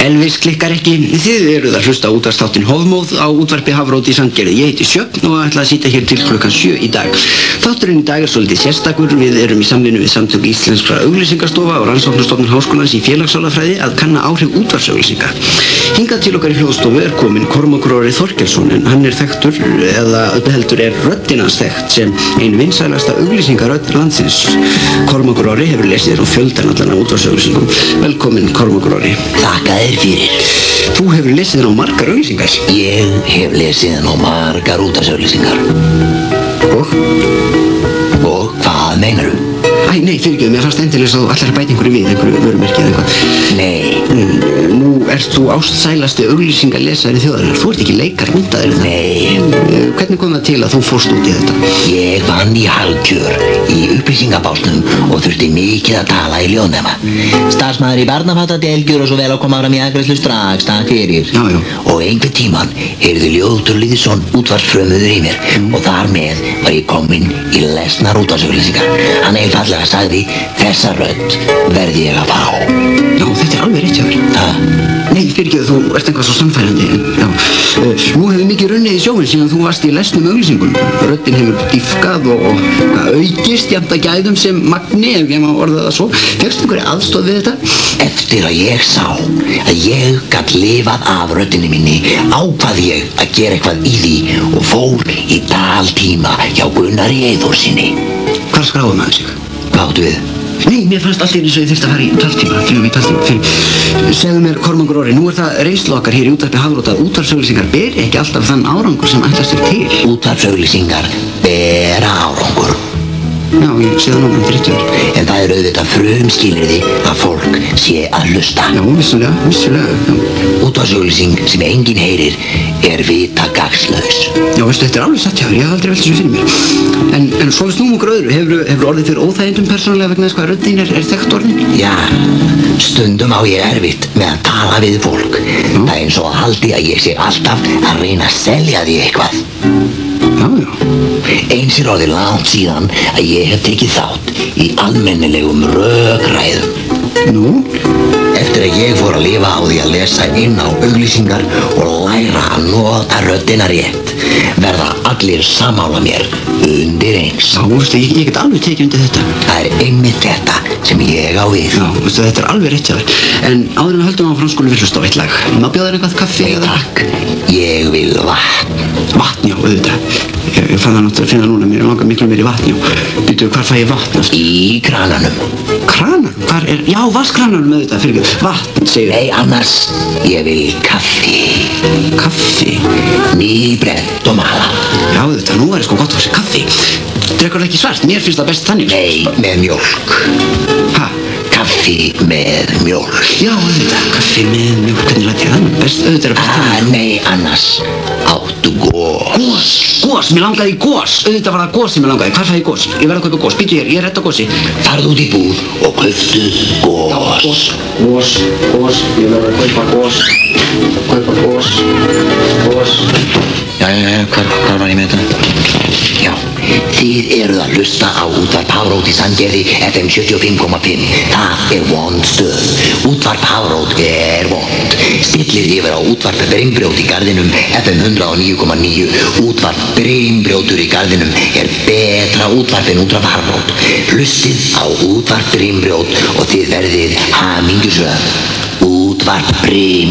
Elvis klikkar ekki. Þið eruð að hlusta á útvarpsþáttinn Hofmóð á útvarpi Hafrót í Sandgerði. Ég heiti Sjöfn og ætla að sitja hér til klukkan 7 í dag. Þátturinn í dag er svolítið sérstakur. Við erum í samvinnu við Samtök Íslenskra auglýsingastofa og Rannsóknarstofnun Háskólans í félagssálafræði að kanna áhrif útvarpsauglýsinga. Hingað til okkar í hljóðstofu er kominn Kormákur Orri Þorkelsson, en hann er þekktur, eða öllu heldur er röddin hans þekkt sem ein vinsælasta auglýsingarödd landsins. Kormákur Orri hefur lesið á fjöldan allan af útvarpsauglýsingum. Velkominn Kormákur Orri. Þakka þér fyrir. Þú hefur lesið á margar auglýsingar. Ég hef lesið á margar útvarpsauglýsingar. Og hvað meinaru? Æ, nei, fyrirgefðu, mér fannst endilega að þú ætlar að bæta einhverju við, einhverju vörumerki eða eitthvað. Nei. Nú ert þú ástsælasti auglýsingalesari þjóðarinnar. Þú ert ekki leikarmyndaður það. Nei. Hvernig kom það til að þú fórst út í þetta? Ég vann í hálfkjör í upplýsingabásnum og þurfti mikið að tala í ljóðnema. Starfsmaður í barnafattadeild gjörðu svo vel að koma áfram í afgreiðslu strax, takk fyrir. Já. Og einhvern tímann heyrði Ljóður Lýðsson útvarpsfrömuður í mér og þar með var ég kominn í lesnar útvarpsauglýsingar. Hann einfaldlega sagði, þessa rödd verði ég að fá. Já, þetta er alveg rétt hjá þér. Nei, fyrirgefðu, þú ert eitthvað svo sannfærandi. Já. Nú hefur mikið runnið í sjóinn síðan þú varst í lesnum auglýsingum. Röddin hefur dýpkað og aukist jafnt að gæðum sem magni, ef ég má orða það svo. Fékkstu einhverja aðstoð við þetta? Eftir að ég sá að ég gat lifað af röddinni minni, ákvað ég að gera eitthvað í því og fór í taltíma hjá Gunnari Eyþórssyni. Hvar skráði maður sig? Hvað áttu við? Nei, mér fannst allt eins og ég þurfti að fara í taltíma. Segðu mér, Kormákur Orri, nú er það reynsla okkar hér í útvarpi Hafrót að útvarpsauglýsingar beri ekki alltaf þann árangur sem ætlast er til. Útvarpsauglýsingar bera árangur. Já, ég sé það nú, þér. En það er auðvitað frumskilyrði að fólk sé að hlusta. Já, vissulega. Útvarpsauglýsing sem enginn heyrir er vita gagnslaus. Já, veistu, þetta er alveg satt hjá þér, ég hef aldrei velt þessu fyrir mér. En svo við snúum okkur öðru, hefur orðið fyrir óþægindum persónulega vegna þess hvað röddin er þekkt orðin? Já, stundum á ég erfitt með að tala við fólk. Það er eins og að haldi að ég sé alltaf að reyna að selja því eitthvað. Já. Eins er orðið langt síðan að ég hef tekið þátt í almennilegum rökræðum. Nú? Eftir að ég fór að lifa á því að lesa inn á auglýsingar og læra að nota röddina rétt, verða allir sammála mér undir eins. Já, veistu, ég get alveg tekið undir þetta. Það er einmitt þetta sem ég á við. Já, veistu, þetta er alveg rétt hjá þér. En áður en við höldum áfram skulum við hlusta á eitt lag. Má bjóða þér eitthvað kaffi? Nei, takk. Ég vil vatn. Vatn, já, auðvitað. Ég fann það náttúrulega að finna núna, mér langar miklu meir í vatn, já. Býtu, hvar fæ ég vatn? Í krananum. Krananum? Hvar er? Já, vatnskrananum auðvitað, fyrirgefðu. Vatn, segir. Nei, annars, ég vil kaffi. Kaffi? Nýbrennt og malað. Já, auðvitað, nú er sko gott að fá sér kaffi. Drekkur það ekki svart? Mér finnst það best þannig. Nei, með mjólk. Ha? Kaffi með mjólk. Já, auðvitað, kaffi með mjólk. Hvernig læt ég það? Best auðvitað er best þannig. Nei, annars, áttu gos. Gos, mér langaði í gos. Auðvitað var það gos sem mér langaði. Hvar fæ ég gos? Ég verð að kaupa gos. Býtu hér, ég redda gosi. Farðu út í búð og kauptu gos. Gos. Ég verð að kaupa gos. Gos. Já, hvar var ég með þetta? Já, þið eruð að hlusta á útvarp Hafrót í Sandgerði FM 75,5. Það er vond stöð. Útvarp Hafrót er vond. Stillið yfir á útvarp Brimbrjót í Garðinum FM 109,9. Útvarp Brimbrjótur í Garðinum er betra útvarp en útvarp Hafrót. Hlustið á útvarp Brimbrjót og þið verðið hamingjusöm. Útvarp Brim